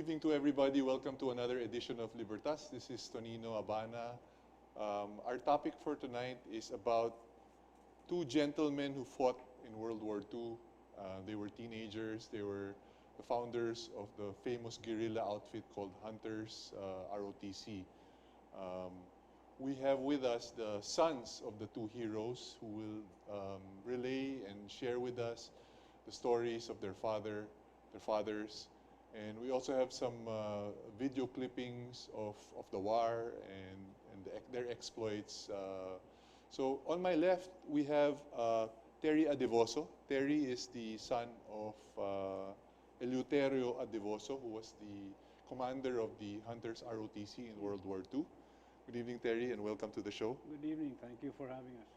evening to everybody. Welcome to another edition of Libertas. This is Tonino Abana. Our topic for tonight is about two gentlemen who fought in World War II. They were teenagers. They were the founders of the famous guerrilla outfit called Hunters ROTC. We have with us the sons of the two heroes who will relay and share with us the stories of their fathers. And we also have some video clippings of the war and their exploits. So on my left, we have Terry Adevoso. Terry is the son of Eleuterio Adevoso, who was the commander of the Hunters ROTC in World War II. Good evening, Terry, and welcome to the show. Good evening. Thank you for having us.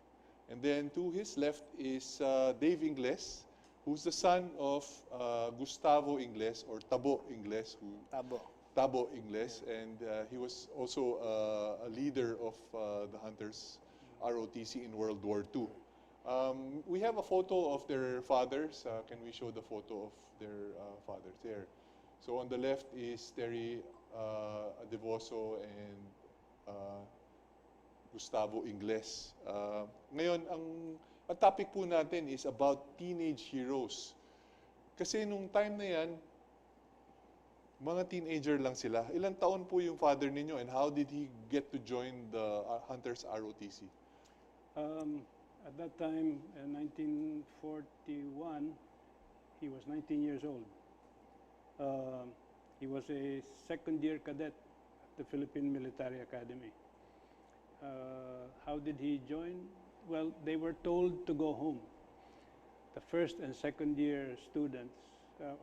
And then to his left is Dave Ingles, who's the son of Gustavo Ingles, or Tabo Ingles. Tabo Ingles, and he was also a leader of the Hunters ROTC in World War II. We have a photo of their fathers. Can we show the photo of their fathers there? So on the left is Terry Adevoso and Gustavo Ingles. Ngayon, ang topic po natin is about teenage heroes. Kasi nung time na yan, mga teenager lang sila. Ilang taon po yung father ninyo and how did he get to join the Hunters ROTC? At that time, in 1941, he was 19 years old. He was a second-year cadet at the Philippine Military Academy. How did he join? Well, they were told to go home. The first and second-year students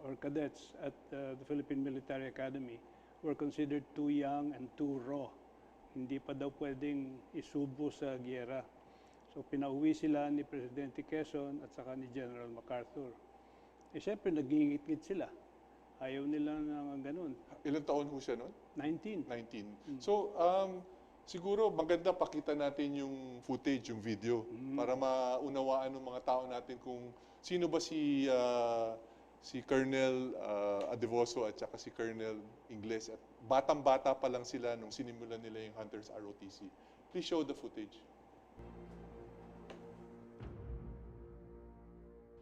or cadets at the Philippine Military Academy were considered too young and too raw. Hindi pa daw pwedeng isubo sa giyera. So pinauwi sila ni Presidente Quezon at saka ni General MacArthur. Eh syempre nagingit-ngit sila. Ayaw nila ng ganun. Ilang taon ho siya noon? 19. 19. So, siguro maganda pakita natin yung footage, yung video, para maunawaan ng mga tao natin kung sino ba si Colonel Adevoso at saka si Colonel Ingles. At batang-bata pa lang sila nung sinimulan nila yung Hunters ROTC. Please show the footage.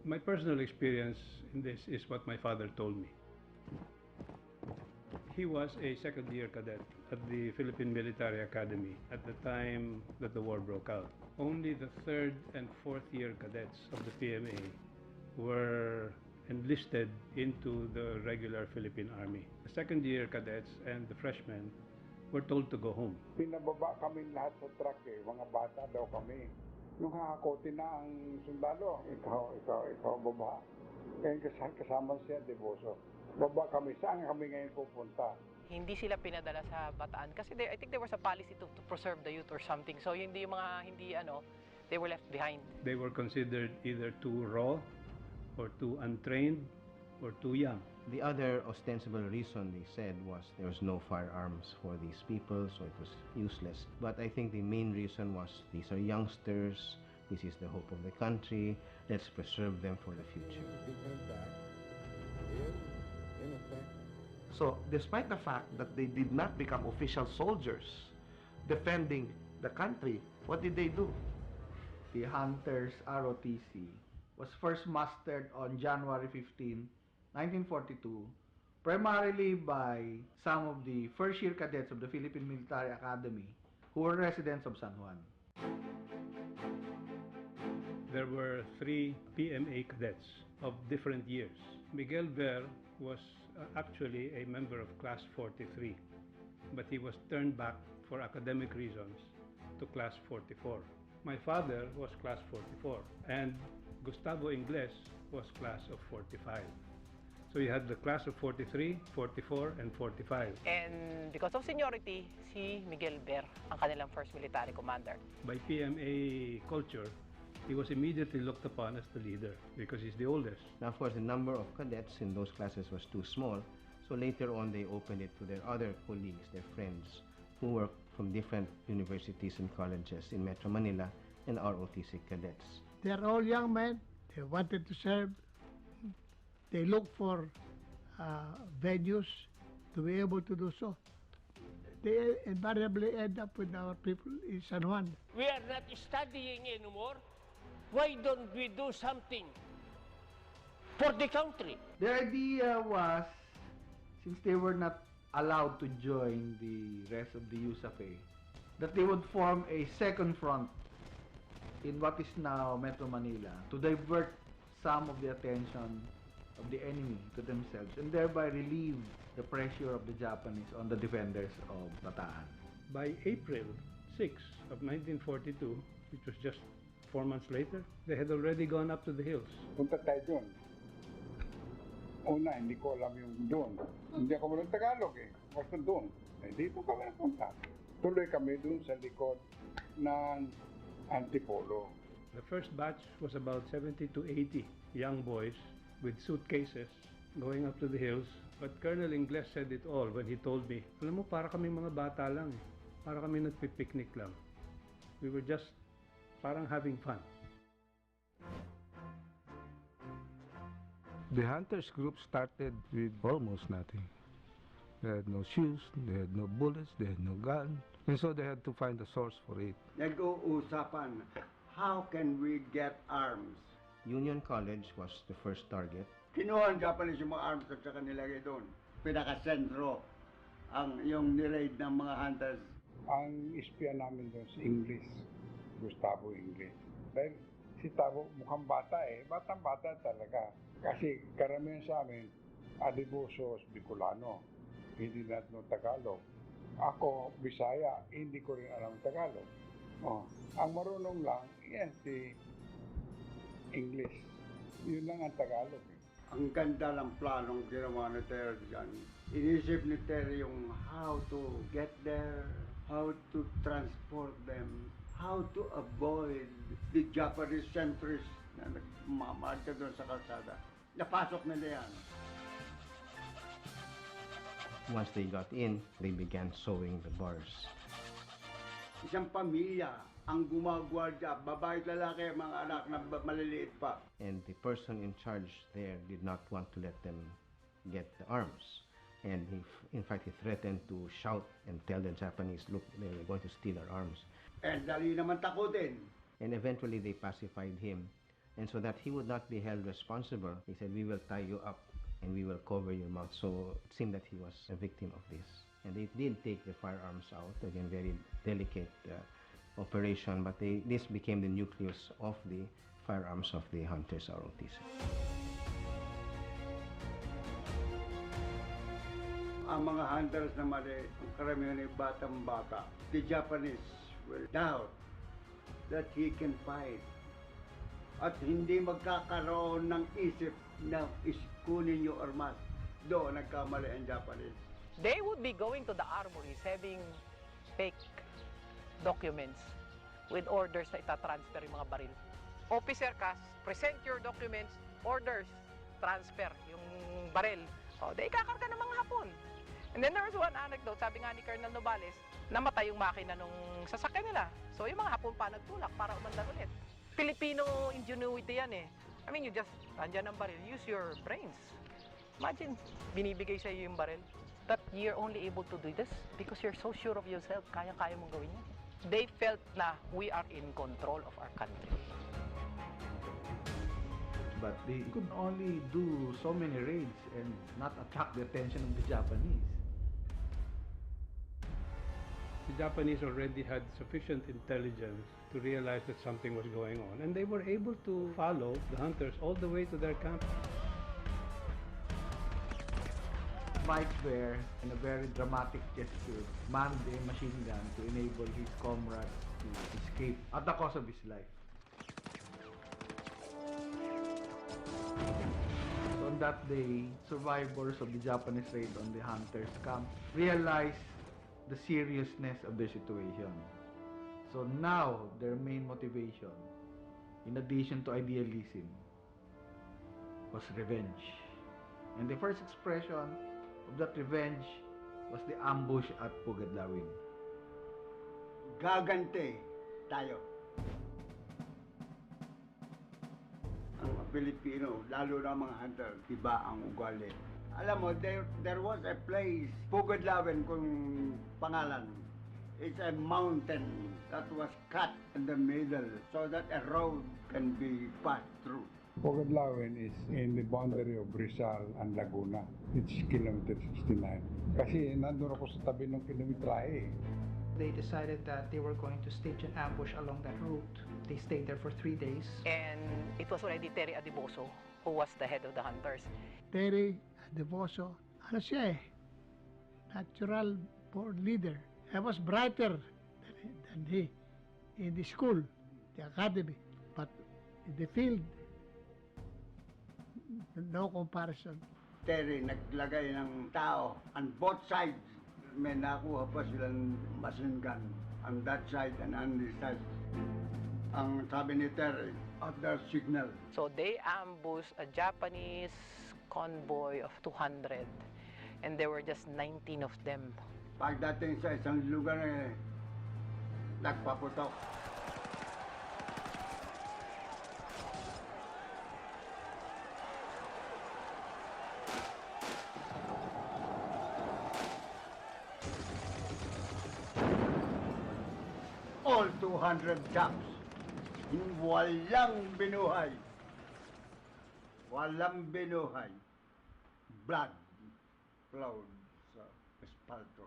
My personal experience in this is what my father told me. He was a second-year cadet at the Philippine Military Academy at the time that the war broke out. Only the third and fourth-year cadets of the PMA were enlisted into the regular Philippine Army. The second-year cadets and the freshmen were told to go home. Pinababa kami lahat sa truck mga bata daw kami. Nung hakakotin na ang sundalo, ikaw baba. Kaya kasama siya, Adevoso. Baba kami, saan kami ngayon pupunta? Hindi sila pinadala sa Bataan kasi I think there was a policy to preserve the youth or something. So hindi yung mga they were left behind. They were considered either too raw or too untrained or too young. The other ostensible reason they said was there was no firearms for these people, so it was useless. But I think the main reason was these are youngsters, this is the hope of the country, let's preserve them for the future. So, despite the fact that they did not become official soldiers defending the country, what did they do? The Hunters ROTC was first mustered on January 15, 1942, primarily by some of the first-year cadets of the Philippine Military Academy who were residents of San Juan. There were 3 PMA cadets of different years. Miguel Ver was actually a member of Class 43, but he was turned back for academic reasons to Class 44. My father was Class 44, and Gustavo Ingles was Class of 45. So you had the class of 43, 44, and 45. And because of seniority, si Miguel Ver ang kanilang first military commander. By PMA culture, he was immediately looked upon as the leader because he's the oldest. Now, of course, the number of cadets in those classes was too small, so later on they opened it to their other colleagues, their friends, who were from different universities and colleges in Metro Manila and ROTC cadets. They are all young men. They wanted to serve. They look for venues to be able to do so. They invariably end up with our people in San Juan. We are not studying anymore. Why don't we do something for the country? Their idea was, since they were not allowed to join the rest of the USAFE, that they would form a second front in what is now Metro Manila to divert some of the attention of the enemy to themselves and thereby relieve the pressure of the Japanese on the defenders of Bataan. By April 6 of 1942, which was just 4 months later, they had already gone up to the hills. Punta tayo doon. Una, hindi ko alam yung doon. Hindi ako marunong Tagalog eh. Basta doon. Eh, dito kami napunta. Tuloy kami doon sa likod ng Antipolo. The first batch was about 70 to 80 young boys with suitcases going up to the hills. But Colonel Ingles said it all when he told me, alam mo, para kami mga bata lang eh. Para kami nagpipiknik lang. We were just parang having fun. The Hunters group started with almost nothing. They had no shoes, they had no bullets, they had no gun, and so they had to find a source for it. Nag-uusapan, how can we get arms? Union College was the first target. Kinuha ang Japanese yung mga arms at saka nilagay doon. Pinaka-sentro yung niraid ng mga hunters. Ang espiya namin doon si Ingles, Gustavo Ingles. Dahil si Tavo mukhang bata eh, batang-bata talaga. Kasi karamihan sa amin, Adevoso, Bicolano, hindi natin Tagalog. Ako, Bisaya, hindi ko rin alam Tagalog. Ang marunong lang, yan si English. Yun lang ang Tagalog. Ang ganda ng planong ginawa ni Thier dyan. Inisip ni Thier yung how to get there, how to transport them, how to avoid the Japanese sentries na nagmamarka doon sa kalsada. Napasok nila yan. Once they got in, they began sewing the bars. Isang pamilya ang gumagwardya, babae at lalaki, mga anak na maliliit pa. And the person in charge there did not want to let them get the arms. And in fact, he threatened to shout and tell the Japanese, look, they were going to steal our arms. And dali naman takutin. And eventually they pacified him. And so that he would not be held responsible, he said, we will tie you up and we will cover your mouth. So it seemed that he was a victim of this. And they did take the firearms out, again, very delicate operation, but this became the nucleus of the firearms of the Hunters ROTC. Ang mga hunters na mali, ang karamihan ay batang-bata. The Japanese will doubt that he can fight. At hindi magkakaroon ng isip na iskunin yung armas. Doon nagkamali ang Japanese. They would be going to the armories having fake documents with orders na itatransfer yung mga baril. Officer ka, present your documents, orders, transfer yung baril. O, di kakarga ng mga Hapon. And then there was one anecdote, sabi nga ni Colonel Nobales, namatay yung makina nung sasakyan nila. So yung mga Hapon pa nagtulak para umandar ulit. Filipino ingenuity yan eh. I mean, you just, andyan ang baril, use your brains. Imagine, binibigay sa iyo yung baril. That you're only able to do this because you're so sure of yourself, kaya-kaya mong gawin yan. They felt na we are in control of our country. But they could only do so many raids and not attract the attention of the Japanese. The Japanese already had sufficient intelligence to realize that something was going on, and they were able to follow the hunters all the way to their camp. Mike Bear, in a very dramatic gesture, manned a machine gun to enable his comrades to escape at the cost of his life. So on that day, survivors of the Japanese raid on the hunters' camp realized the seriousness of their situation. So now, their main motivation, in addition to idealism, was revenge. And the first expression of that revenge was the ambush at Pugadlawin. Gagante tayo. Ang mga Filipino, lalo na mga hunter, iba ang ugali. Alam mo, there was a place, Pugadlawen kung pangalan. It's a mountain that was cut in the middle so that a road can be passed through. Pugadlawen is in the boundary of Rizal and Laguna. It's kilometer 69. Kasi nandun ako sa tabi ng kilometrahe. They decided that they were going to stage an ambush along that route. They stayed there for 3 days. And it was already Terry Adevoso who was the head of the Hunters. Terry Adevoso, ano siya eh, natural born leader. I was brighter than he in the school, the academy, but in the field, no comparison. Terry naglagay ng tao on both sides. May nakuha pa silang machine gun on that side and on this side. Ang sabi ni Terry, other signal. So they ambushed a Japanese convoy of 200 and there were just 19 of them. Pagdating sa isang lugar nagpaputok. All 200 Japs, walang binuhay. Walang binuhay. Blood flowed sa espalto.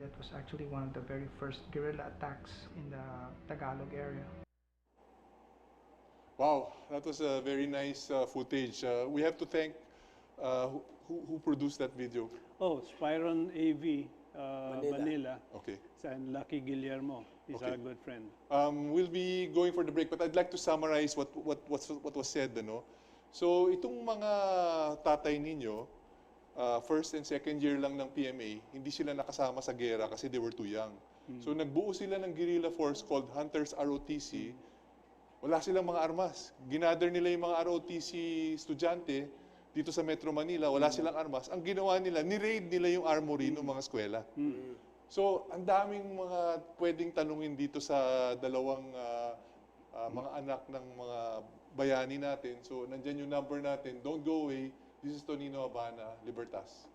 That was actually one of the very first guerrilla attacks in the Tagalog area. Wow, that was a very nice footage. We have to thank who produced that video. Oh, Spyron AV, Manila. Okay. And Lucky Guillermo. He's Okay. our good friend. We'll be going for the break, but I'd like to summarize what was said. Ano? So, itong mga tatay ninyo, first and second year lang ng PMA, hindi sila nakasama sa gera kasi they were too young. So, nagbuo sila ng guerrilla force called Hunters ROTC. Wala silang mga armas. Ginather nila yung mga ROTC estudyante dito sa Metro Manila. Wala silang armas. Ang ginawa nila, ni-raid nila yung armory ng mga eskwela. So, ang daming mga pwedeng tanungin dito sa dalawang mga anak ng mga bayani natin. So, nandyan yung number natin. Don't go away. This is Tonino Habana, Libertas.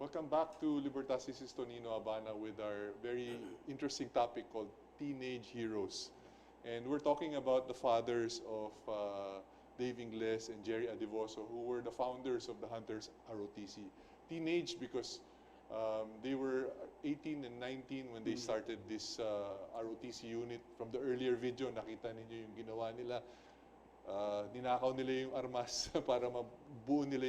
Welcome back to Libertas. This is Tonino Habana with our very interesting topic called Teenage Heroes. And we're talking about the fathers of Dave Ingles and Jerry Adevoso, who were the founders of the Hunters ROTC. Teenage because they were 18 and 19 when they started this ROTC unit. From the earlier video, nakita ninyo yung ginawa nila. Ninakaw nila yung armas para mabuo nila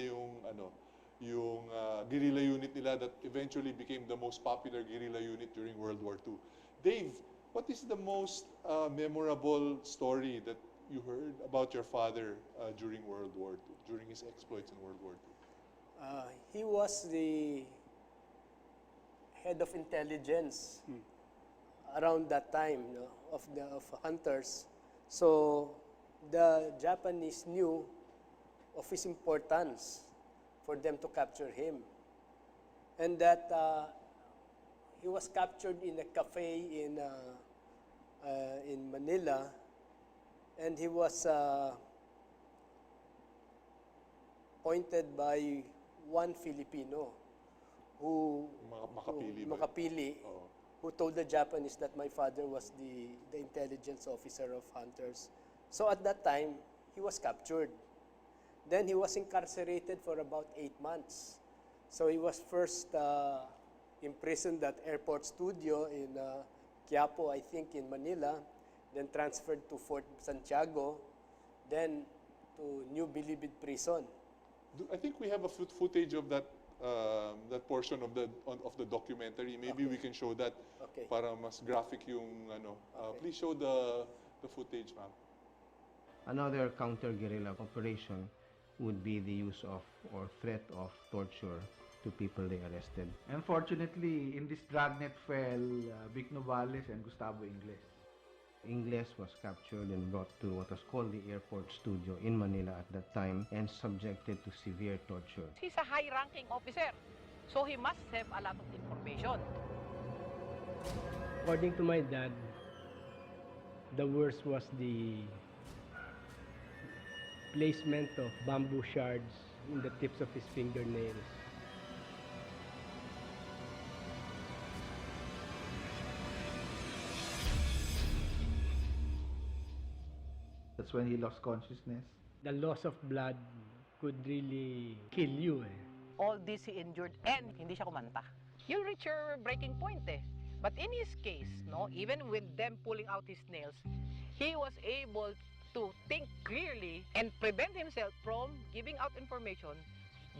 yung guerrilla unit nila that eventually became the most popular guerrilla unit during World War II. Dave, what is the most memorable story that you heard about your father during World War II, during his exploits in World War II? He was the head of intelligence around that time, of Hunters. So the Japanese knew of his importance for them to capture him. And that he was captured in a cafe in Manila, and he was appointed by one Filipino who makapili, who told the Japanese that my father was the intelligence officer of Hunters. So at that time, he was captured. Then he was incarcerated for about 8 months. So he was first imprisoned at Airport Studio in Quiapo, I think, in Manila, then transferred to Fort Santiago, then to New Bilibid Prison. I think we have a footage of that that portion of the documentary. Maybe we can show that para mas graphic yung ano. Please show the footage, ma'am. Another counter-guerrilla operation would be the use of or threat of torture to people they arrested. Unfortunately, in this dragnet fell Vic Novales and Gustavo Ingles. Ingles was captured and brought to what was called the Airport Studio in Manila at that time and subjected to severe torture. He's a high-ranking officer, so he must have a lot of information. According to my dad, the worst was the placement of bamboo shards in the tips of his fingernails. That's when he lost consciousness. The loss of blood could really kill you. All this he endured and hindi siya kumanta. You'll reach your breaking point eh. But in his case, no, even with them pulling out his nails, he was able to think clearly and prevent himself from giving out information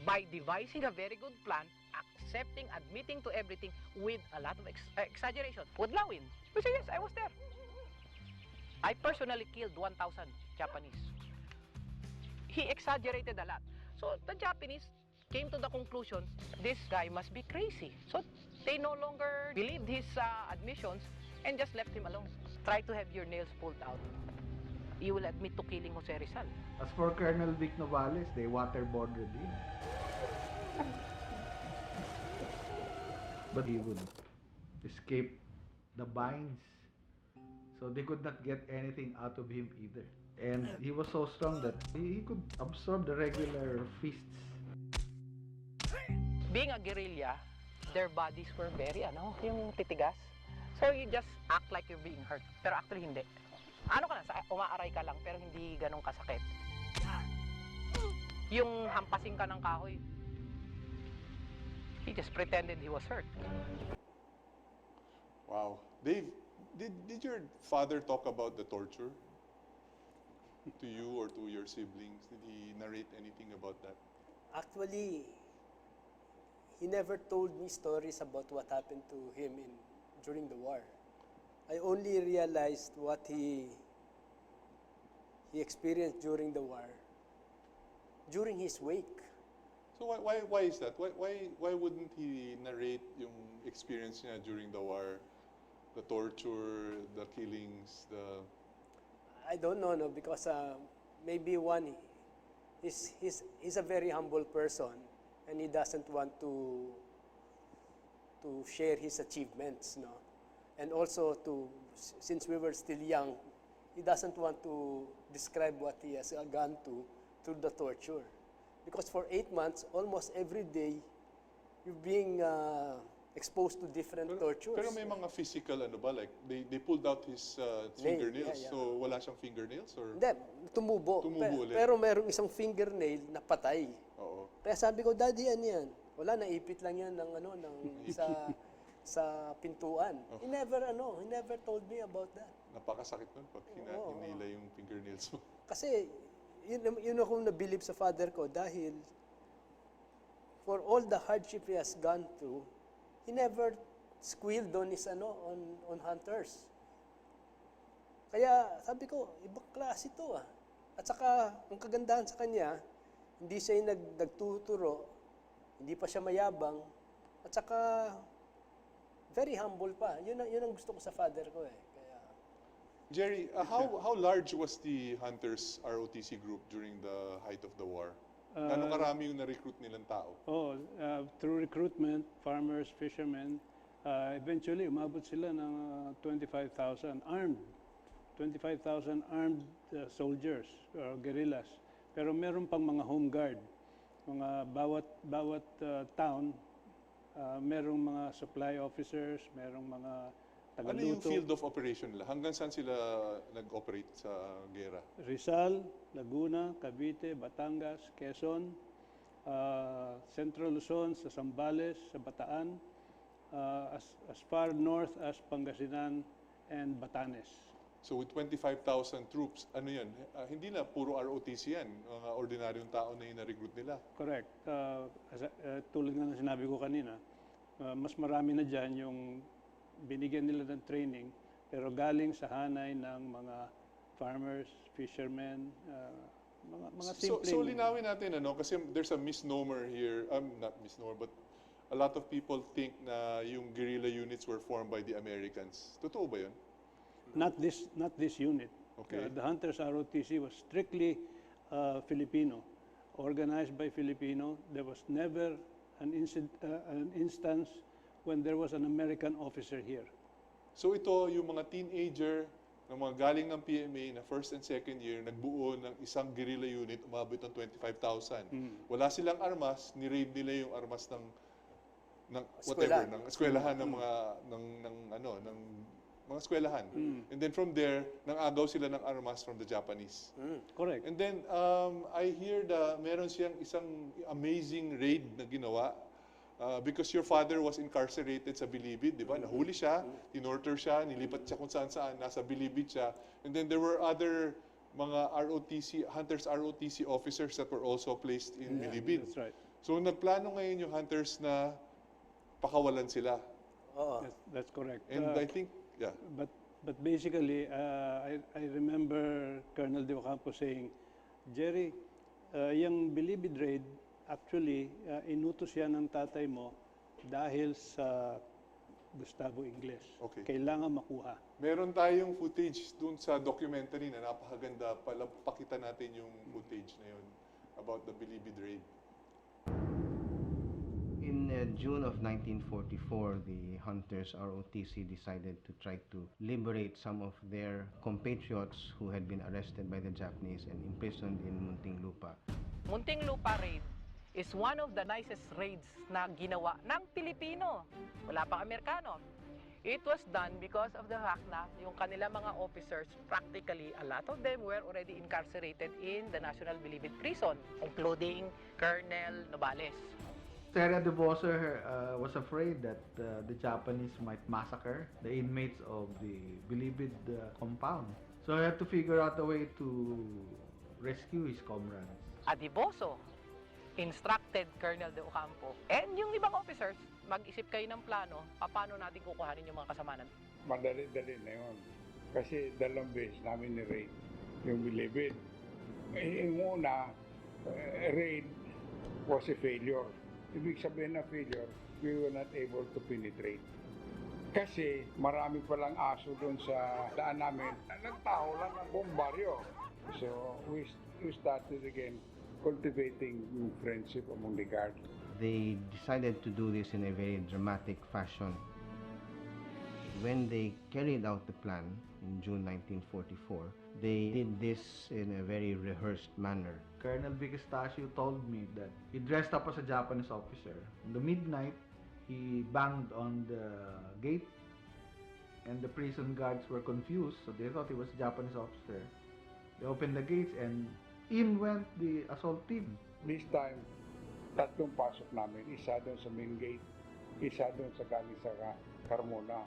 by devising a very good plan, accepting, admitting to everything with a lot of exaggeration. Pudlawin. Because yes, I was there. I personally killed 1,000 Japanese. He exaggerated a lot. So the Japanese came to the conclusion, this guy must be crazy. So they no longer believed his admissions and just left him alone. Try to have your nails pulled out. You will admit to killing Jose Rizal. As for Colonel Vic Novales, they waterboarded him. But he would escape the binds. So they could not get anything out of him either. And he was so strong that he could absorb the regular feasts. Being a guerrilla, their bodies were very, yung titigas. So you just act like you're being hurt. Pero actually hindi. Ano ka na, umaaray ka lang pero hindi ganun kasakit. Yung hampasin ka ng kahoy, he just pretended he was hurt. Wow. Dave, did your father talk about the torture to you or to your siblings? Did he narrate anything about that? Actually, he never told me stories about what happened to him during the war. I only realized what he experienced during the war during his wake. So why is that? Why wouldn't he narrate yung experience niya during the war? The torture, the killings, the... I don't know, no, because maybe he's a very humble person and he doesn't want to share his achievements, no. And also since we were still young, he doesn't want to describe what he has gone through the torture. Because for 8 months, almost every day, you're being exposed to different tortures. Pero may mga physical like they pulled out his fingernails, so wala siyang fingernails or? Hindi, tumubo ulit. Pero merong isang fingernail na patay. Oo. Kaya sabi ko, Daddy, ano yan? Wala, naipit lang yan ng sa pintuan. He never told me about that. Napakasakit nun pag hinila yung fingernails mo. Kasi yun akong nabilib sa father ko dahil for all the hardship he has gone through, he never squealed on his on Hunters. Kaya sabi ko, ibang klase ito ah. At saka ang kagandahan sa kanya, hindi siya yung nagtuturo, hindi pa siya mayabang, at saka very humble pa. Yun ang gusto ko sa father ko eh. Kaya Jerry, how large was the Hunters ROTC group during the height of the war? Gano'ng karami yung na-recruit nilang tao? Through recruitment, farmers, fishermen, eventually umabot sila ng 25,000 armed. 25,000 armed soldiers or guerrillas. Pero meron pang mga home guard. Bawat town, merong mga supply officers, merong mga Ano yung tagaluto. field of operation nila? Hanggang saan sila nag-operate sa gera? Rizal, Laguna, Cavite, Batangas, Quezon, Central Luzon, sa Zambales, sa Bataan, as far north as Pangasinan and Batanes. So with 25,000 troops, ano yan? Hindi na puro ROTC yan. Mga ordinaryong tao na yung na-recruit nila. Correct. Tulad nga ng sinabi ko kanina, mas marami na dyan yung binigyan nila ng training, pero galing sa hanay ng mga farmers, fishermen, mga simpleng... So linawin natin, kasi there's a misnomer here, not misnomer, but a lot of people think na yung guerrilla units were formed by the Americans. Totoo ba yun? Not this unit. Okay. The Hunters ROTC was strictly Filipino, organized by Filipino. There was never an instance when there was an American officer here. So ito, yung mga teenager na mga galing ng PMA na first and second year, nagbuo ng isang guerrilla unit, umabot ng 25,000. Wala silang armas, ni-raid nila yung armas ng whatever, ng eskwelahan ng mga ng mga eskwelahan. And then from there, nang-agaw sila ng armas from the Japanese. Correct. And then I hear meron siyang isang amazing raid na ginawa. Because your father was incarcerated sa Bilibid, di ba? Nahuli siya, tinorture siya, nilipat siya kung saan-saan, nasa Bilibid siya. And then there were other mga Hunters ROTC officers that were also placed in Bilibid. That's right. So nagplano ngayon yung Hunters na pakawalan sila. That's correct. And I think, yeah. But basically, I remember Colonel De Ocampo saying, Jerry, yung Bilibid raid, actually, inutos yan ng tatay mo dahil sa Gustavo Ingles. Okay. Kailangan makuha. Meron tayong footage dun sa documentary na napakaganda. Pakita natin yung footage na yun about the Bilibid raid. In June of 1944, the Hunters ROTC decided to try to liberate some of their compatriots who had been arrested by the Japanese and imprisoned in Muntinlupa. Muntinlupa raid is one of the nicest raids na ginawa ng Pilipino. Wala pang Amerikano. It was done because of the fact na yung kanila mga officers, practically a lot of them were already incarcerated in the National Bilibid Prison, including Colonel Nobales. Adevoso was afraid that the Japanese might massacre the inmates of the Bilibid compound. So he had to figure out a way to rescue his comrades. Adevoso instructed Colonel De Ocampo and yung ibang officers, mag-isip kayo ng plano, paano natin kukuhanin yung mga kasamanan. Madali-dali na yun. Kasi dalawang beses namin ni-raid yung Bilibid. Yung una, raid was a failure. Ibig sabihin na failure, we were not able to penetrate. Kasi marami palang aso doon sa daan namin. Nagtaho lang ng bombaryo. So we started again cultivating friendship among the guards. They decided to do this in a very dramatic fashion. When they carried out the plan in June 1944, they did this in a very rehearsed manner. Colonel Bicastasio told me that he dressed up as a Japanese officer. In the midnight, he banged on the gate and the prison guards were confused, so they thought he was a Japanese officer. They opened the gates and in went the assault team. This time, tatlong pasok namin. Isa doon sa main gate, isa doon sa galing sa Carmona,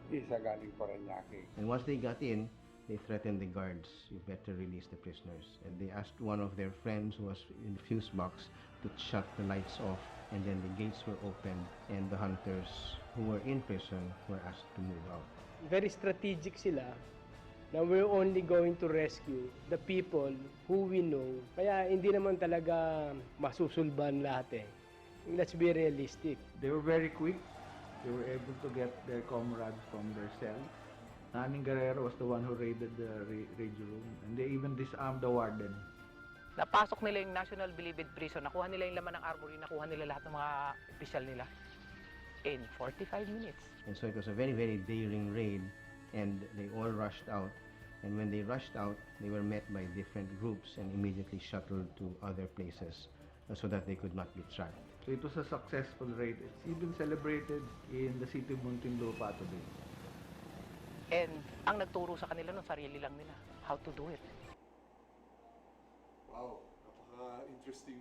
isa galing Parañaque. And once they got in, they threatened the guards, you better release the prisoners. And they asked one of their friends who was in the fuse box to shut the lights off. And then the gates were opened and the hunters who were in prison were asked to move out. Very strategic sila. Now we're only going to rescue the people who we know. Kaya hindi naman talaga masusulban lahat eh. Let's be realistic. They were very quick. They were able to get their comrades from their cell. Naning Guerrero was the one who raided the radio room. And they even disarmed the warden. Napasok nila yung National Bilibid Prison, nakuha nila yung laman ng armory, nakuha nila lahat ng mga opisyal nila in 45 minutes. And so it was a very, very daring raid. And they all rushed out. And when they rushed out, they were met by different groups and immediately shuttled to other places so that they could not be tracked. So it was a successful raid. It's even celebrated in the city of Muntinlupa today. And ang nagturo sa kanila nun, sarili lang nila. How to do it. Wow, napaka-interesting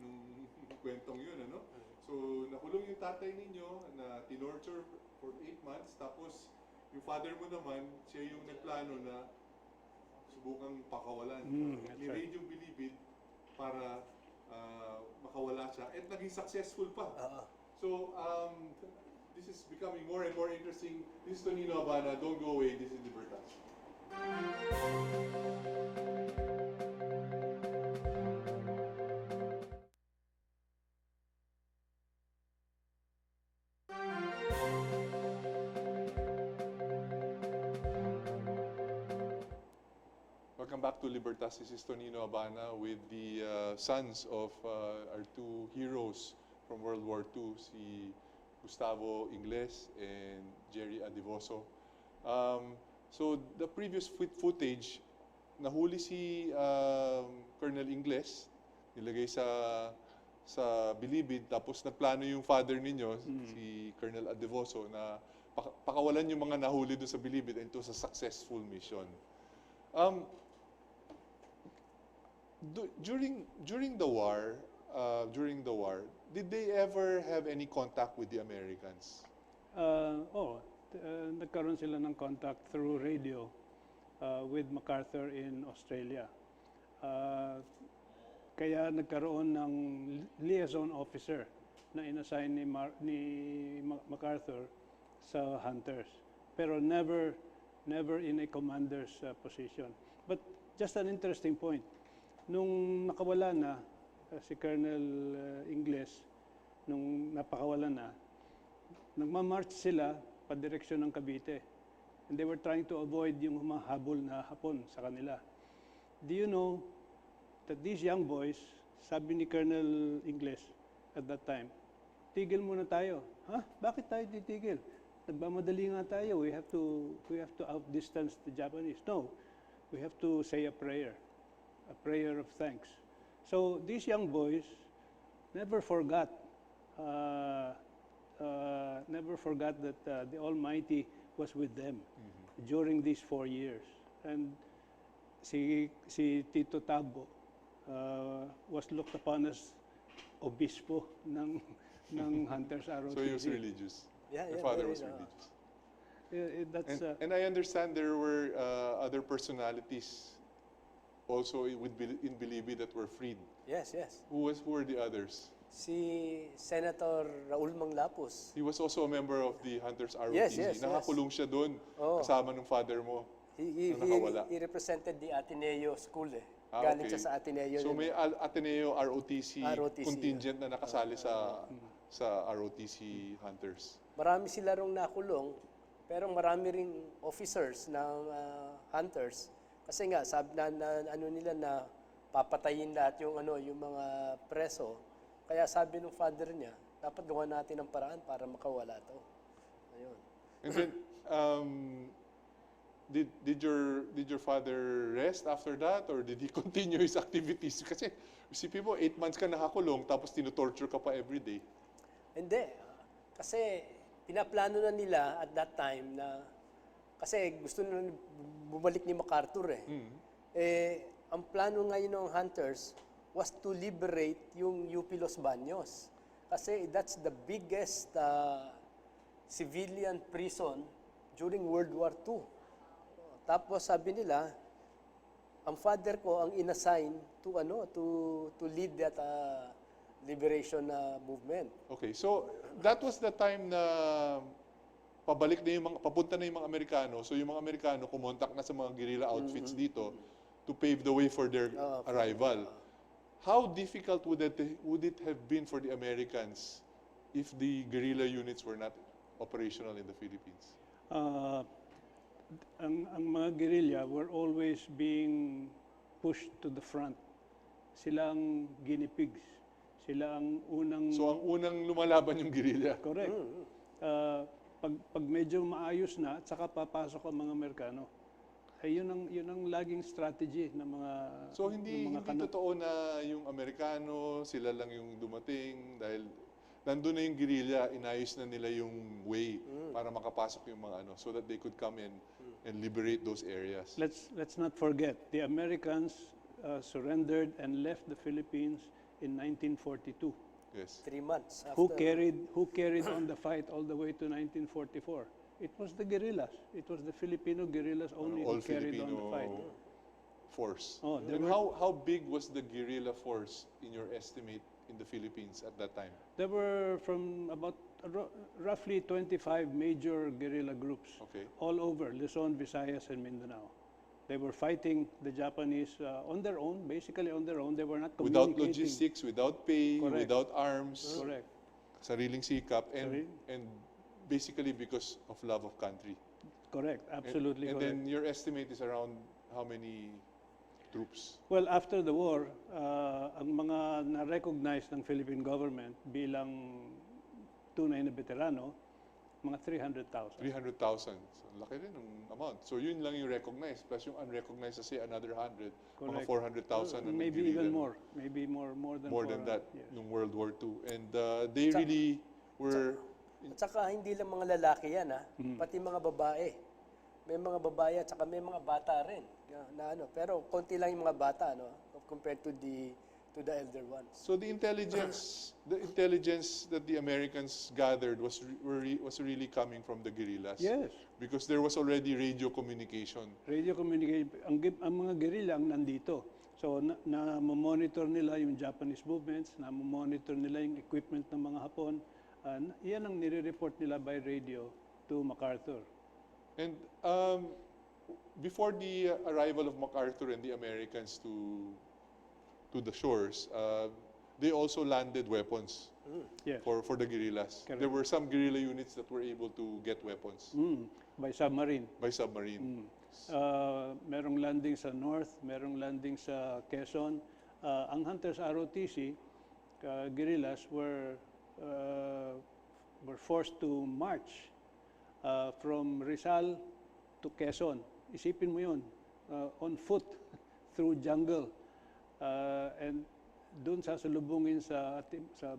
nung kwentong yun, ano? So, nakulong yung tatay ninyo na tinorture for 8 months, tapos yung father mo naman, siya yung nagplano na subukang pakawalan. Ni-raid yung bilibid para makawala siya. At naging successful pa. So, this is becoming more and more interesting. This is Tonino Abana. Don't go away. This is Libertas. Welcome back to Libertas. This is Tonino Abana with the sons of our two heroes from World War II, si Gustavo Ingles and Jerry Adevoso. So the previous footage, nahuli si Colonel Ingles, nilagay sa bilibid, tapos nagplano yung father ninyo, si Colonel Adevoso, na pakawalan yung mga nahuli doon sa bilibid, and ito sa successful mission. During the war, did they ever have any contact with the Americans? Nagkaroon sila ng contact through radio with MacArthur in Australia. Kaya nagkaroon ng liaison officer na inassign ni MacArthur sa Hunters. Pero never in a commander's position. But just an interesting point. Nung nakawala na si Colonel Ingles, nung napakawala na, nagmamarch sila padireksyon ng Cavite. And they were trying to avoid yung humahabol na Hapon sa kanila. Do you know that these young boys, sabi ni Colonel Ingles at that time, tigil muna tayo. Ha? Bakit tayo titigil? Nagmamadali nga tayo. We have to outdistance the Japanese. No, we have to say a prayer of thanks. So these young boys never forgot that the Almighty was with them during these 4 years. And si Tito Tabo was looked upon as obispo ng Hunters ROTC. So he was religious. Yeah, Your father was religious. And I understand there were other personalities also in Bilibid that were freed. Yes. Who were the others? Si Senator Raul Manglapus. He was also a member of the Hunters ROTC. Yes. Nakakulong siya doon kasama ng father mo. He represented the Ateneo School Galing siya sa Ateneo. So may Ateneo ROTC contingent na nakasali sa ROTC Hunters. Marami sila rong nakulong, pero marami ring officers ng Hunters. Kasi nga ano nila na papatayin lahat yung mga preso. Kaya sabi ng father niya, dapat gawa natin ng paraan para makawala to. Ayun. And then did your father rest after that, or did he continue his activities? Kasi isipin mo, 8 months ka nakakulong tapos tino-torture ka pa everyday. Hindi. Kasi pinaplano na nila at that time na kasi gusto na bumalik ni MacArthur ang plano ngayon ng Hunters was to liberate yung UP Los Baños. Kasi that's the biggest civilian prison during World War II. Tapos sabi nila, ang father ko ang inassign to lead that liberation movement. Okay, so that was the time na papunta na yung mga Amerikano. So yung mga Amerikano kumontak na sa mga guerrilla outfits dito to pave the way for their arrival. How difficult would it have been for the Americans if the guerrilla units were not operational in the Philippines? Ang mga guerrilla were always being pushed to the front. Sila ang guinea pigs. Sila ang unang... So ang unang lumalaban yung guerrilla? Correct. Pag medyo maayos na, at saka papasok ang mga Amerikano. yun ang laging strategy ng mga So hindi ng mga hindi totoo na yung Amerikano, sila lang yung dumating dahil nandun na yung guerrilla, inayos na nila yung way para makapasok yung mga so that they could come in and liberate those areas. Let's not forget, the Americans surrendered and left the Philippines in 1942. Yes. 3 months after. Who carried on the fight all the way to 1944? It was the guerrillas. It was the Filipino guerrillas only All who carried on the fight. Filipino force. Oh, there And were- how big was the guerrilla force in your estimate in the Philippines at that time? There were from about roughly 25 major guerrilla groups Okay. all over Luzon, Visayas, and Mindanao. They were fighting the Japanese on their own, basically on their own. They were not Without communicating. logistics, without pay, Correct. without arms, Correct. sariling sikap, and Sarili- and basically because of love of country. Correct. Absolutely And correct. then your estimate is around how many troops? Well, after the war, ang mga na-recognize ng Philippine government bilang tunay na veterano, mga 300,000. 300,000. So, laki rin ng amount. So, yun lang yung recognized. Plus yung unrecognized kasi another 100. Mga Correct. 400,000. ang Maybe nag-guerrilla. even more. Maybe more than More than that 400, yes. nung World War II. And they really were... At saka hindi lang mga lalaki yan, pati mga babae. May mga babae at saka may mga bata rin. Pero konti lang yung mga bata compared to the elder ones. So the intelligence that the Americans gathered was really coming from the guerrillas. Yes. Because there was already radio communication. Radio communication, ang mga guerrilla ang nandito. So, na-monitor nila yung Japanese movements, na-monitor nila yung equipment ng mga Hapon. Yan ang nire-report nila by radio to MacArthur. And before the arrival of MacArthur and the Americans to the shores, they also landed weapons Yes. for the guerrillas. Correct. There were some guerrilla units that were able to get weapons By submarine. by submarine. Merong landing sa north, merong landing sa Quezon. Ang Hunters ROTC, guerrillas, were forced to march from Rizal to Quezon. Isipin mo yun, on foot through jungle. And doon sasalubungin sa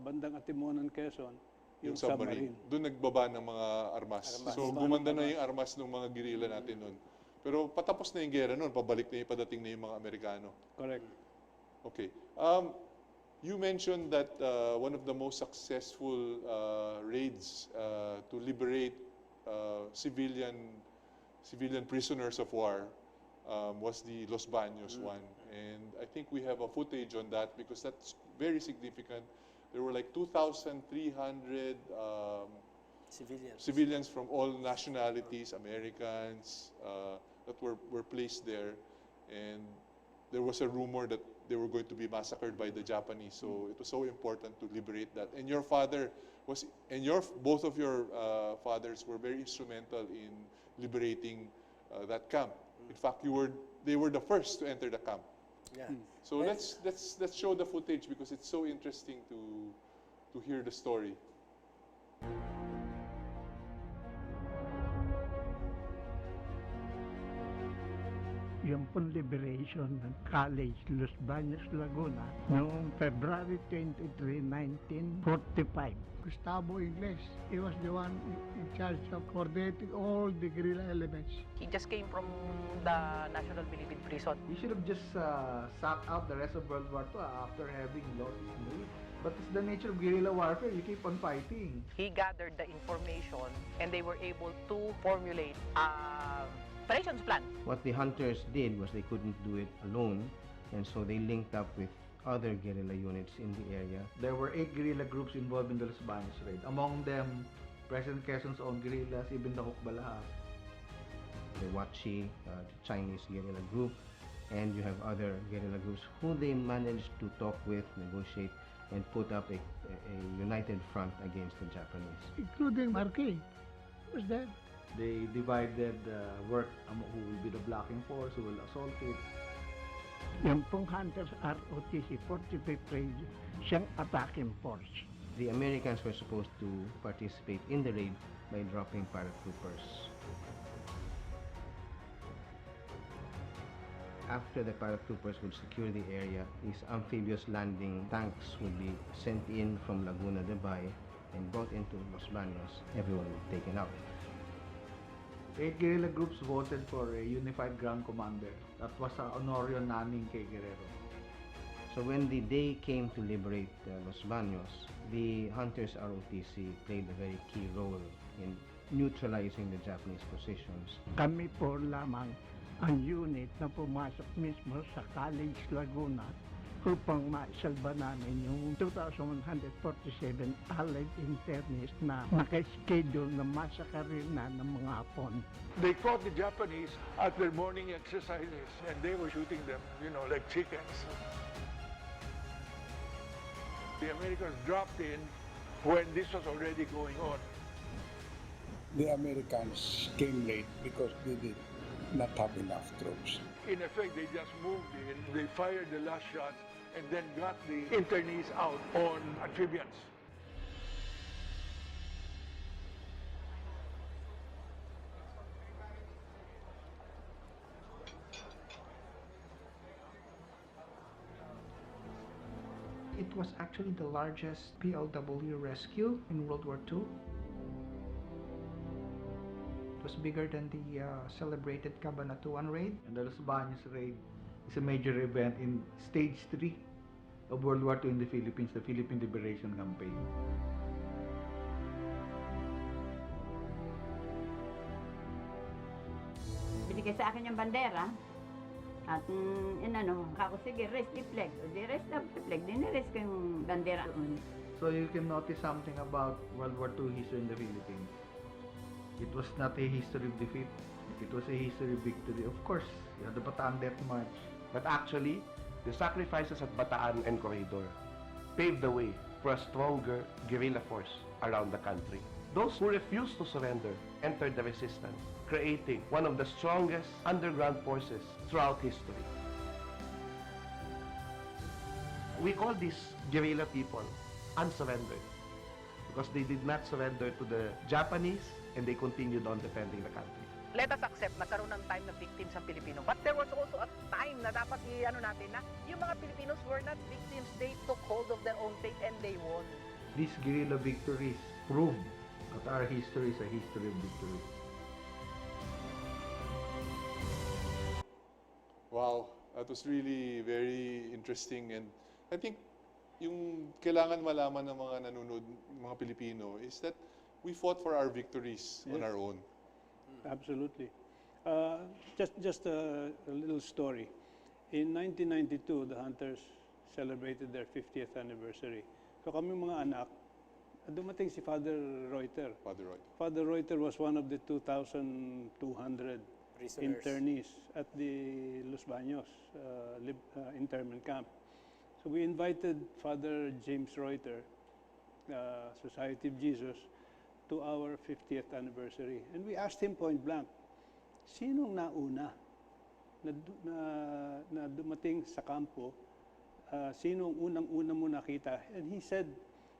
bandang Atimonan, Quezon, yung submarine. Doon nagbaba ng mga armas. So gumanda na yung armas ng mga guerrilla natin noon. Pero patapos na yung gera noon, pabalik na yung padating na yung mga Amerikano. Correct. Okay. You mentioned that one of the most successful raids to liberate civilian prisoners of war was the Los Baños one. And I think we have a footage on that because that's very significant. There were like 2,300 civilians from all nationalities, Americans, that were placed there. And there was a rumor that they were going to be massacred by the Japanese. So it was so important to liberate that. And your father both of your fathers were very instrumental in liberating that camp. In fact, they were the first to enter the camp. Yeah. So let's show the footage because it's so interesting to hear the story. Yung pong liberation ng College Los Baños, Laguna noong February 23, 1945. Gustavo Ingles, he was the one in charge of coordinating all the guerrilla elements. He just came from the National Philippine Prison. He should have just sat out the rest of World War II after having lost his name. But it's the nature of guerrilla warfare. You keep on fighting. He gathered the information and they were able to formulate operations plan. What the hunters did was they couldn't do it alone, and so they linked up with other guerrilla units in the area. There were 8 guerrilla groups involved in the Los Baños raid. Among them, President Quezon's own guerrillas, even the Hukbalahar. The Wachi, the Chinese guerrilla group, and you have other guerrilla groups who they managed to talk with, negotiate, and put up a united front against the Japanese. Including Marquis. Who was there? They divided work who will be the blocking force, who will assault it. Yung pong Hunters ROTC 45th Raid, siyang attacking force. The Americans were supposed to participate in the raid by dropping paratroopers. after the paratroopers would secure the area, these amphibious landing tanks would be sent in from Laguna de Bay and brought into Los Baños. Everyone would be taken out. 8 guerrilla groups voted for a unified ground commander. That was Honorio Naning kay Guerrero. So when the day came to liberate Los Baños, the Hunters ROTC played a very key role in neutralizing the Japanese positions. Kami po lamang ang unit na pumasok mismo sa College Laguna upang maisalba namin yung 2,147 Allied internists na nakaschedule na masakarin na ng mga Hapon. They caught the Japanese at their morning exercises and they were shooting them, you know, like chickens. The Americans dropped in when this was already going on. The Americans came late because they did not have enough troops. In effect, they just moved in, they fired the last shots, and then got the internees out on amphibians. It was actually the largest PLW rescue in World War II. It was bigger than the celebrated Cabanatuan raid. And the Los Baños raid is a major event in stage 3 of World War II in the Philippines, the Philippine Liberation Campaign. Binigay sa akin yung bandera at inano, ako sige, raise the flag. O di raise the flag, diniraise ko yung bandera doon. So you can notice something about World War II history in the Philippines. It was not a history of defeat. It was a history of victory. Of course, you had the Bataan Death March. But actually, the sacrifices at Bataan and Corridor paved the way for a stronger guerrilla force around the country. Those who refused to surrender entered the resistance, creating one of the strongest underground forces throughout history. We call these guerrilla people unsurrendered because they did not surrender to the Japanese and they continued on defending the country. Let us accept na karoon ng time na victims ang Pilipino. But there was also a time na dapat i-ano natin na yung mga Filipinos were not victims. They took hold of their own fate and they won. These guerrilla victories prove that our history is a history of victory. Wow, that was really very interesting, and I think yung kailangan malaman ng mga nanonood, mga Pilipino, is that we fought for our victories on our own. Absolutely. Just a little story. In 1992, the Hunters celebrated their 50th anniversary. So kami mga anak, dumating si Father Reuter. Father Reuter was one of the 2,200 internees at the Los Baños internment camp. So we invited Father James Reuter, Society of Jesus, to our 50th anniversary. And we asked him point blank, sinong nauna na dumating sa kampo? Sinong unang-una mo nakita? And he said,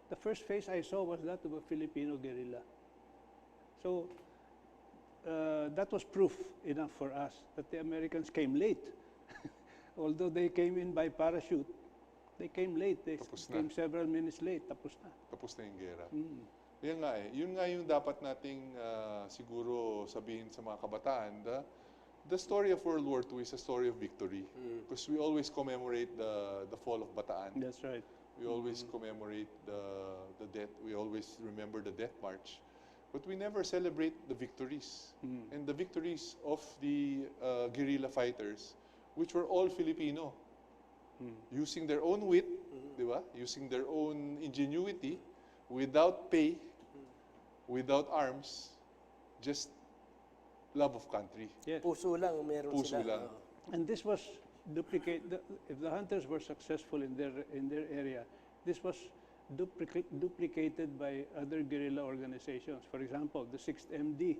the first face I saw was that of a Filipino guerrilla. So that was proof enough for us that the Americans came late. Although they came in by parachute, they came late. They came several minutes late. Tapos na. Tapos na yung gera. Yan nga eh. Yun nga yung dapat nating siguro sabihin sa mga kabataan. The story of World War II is a story of victory. Because we always commemorate the fall of Bataan. That's right. We always commemorate the death. We always remember the death march. But we never celebrate the victories. And the victories of the guerrilla fighters, which were all Filipino. Using their own wit, di ba? Using their own ingenuity, without pay, without arms, just love of country. Yes. Puso lang meron Puso sila. lang. And this was if the Hunters were successful in their area, this was duplicated by other guerrilla organizations. For example, the 6th MD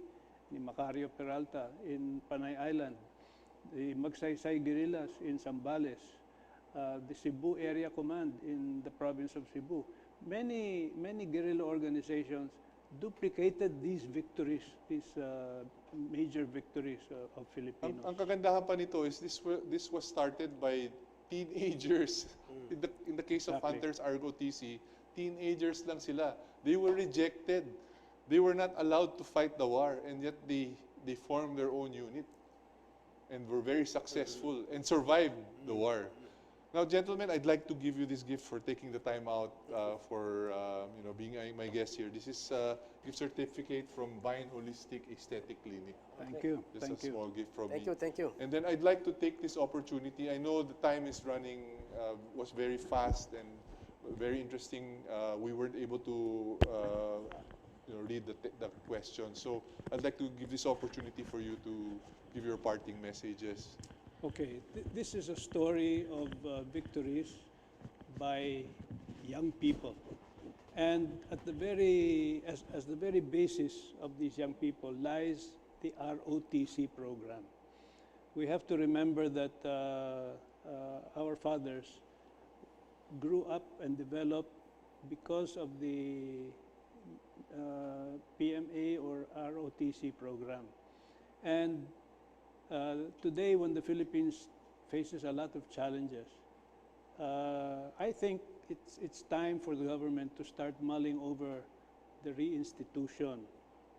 ni Macario Peralta in Panay Island, the Magsaysay guerrillas in Zambales, the Cebu Area Command in the province of Cebu. Many guerrilla organizations duplicated these victories, these major victories of Filipinos. Ang kagandahan pa nito is this was started by teenagers. In the case of Exactly. Hunters ROTC, teenagers lang sila. They were rejected. They were not allowed to fight the war, and yet they formed their own unit and were very successful and survived the war. Now, gentlemen, I'd like to give you this gift for taking the time out for being my guest here. This is a gift certificate from Vine Holistic Aesthetic Clinic. Thank you. Just Thank a you. small gift from me. Thank you. And then I'd like to take this opportunity. I know the time is running, was very fast and very interesting. We weren't able to read the questions. So I'd like to give this opportunity for you to give your parting messages. Okay, this is a story of victories by young people. And at the as the very basis of these young people lies the ROTC program. We have to remember that our fathers grew up and developed because of the PMA or ROTC program. And today, when the Philippines faces a lot of challenges, I think it's time for the government to start mulling over the reinstitution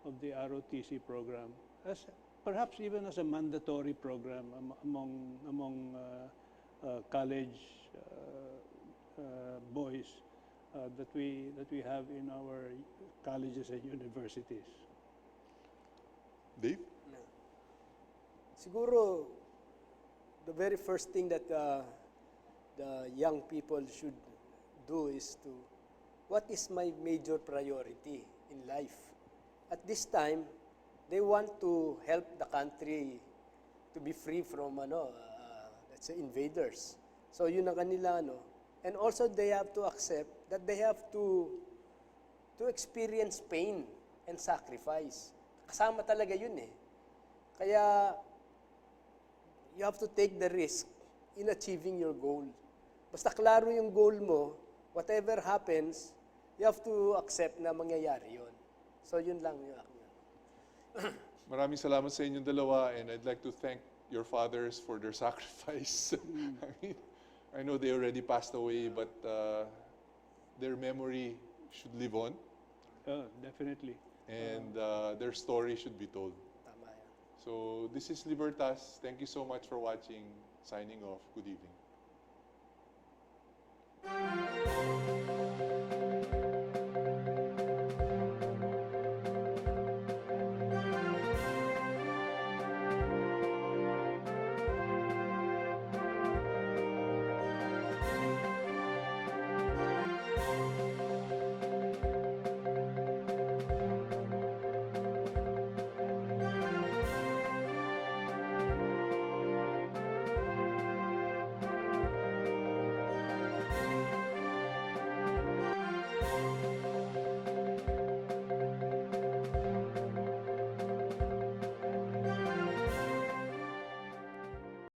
of the ROTC program, as perhaps even as a mandatory program among college boys that we have in our colleges and universities. Dave? Siguro, the very first thing that the young people should do is to, what is my major priority in life? At this time, they want to help the country to be free from, let's say, invaders. So yun ang kanila, and also they have to accept that they have to experience pain and sacrifice. Kasama talaga yun eh. Kaya, you have to take the risk in achieving your goal. Basta klaro yung goal mo, whatever happens, you have to accept na mangyayari yun. So yun lang yung akin. Maraming salamat sa inyong dalawa, and I'd like to thank your fathers for their sacrifice. I know they already passed away, but their memory should live on. Oh, definitely. And their story should be told. So this is Libertas. Thank you so much for watching. Signing off. Good evening.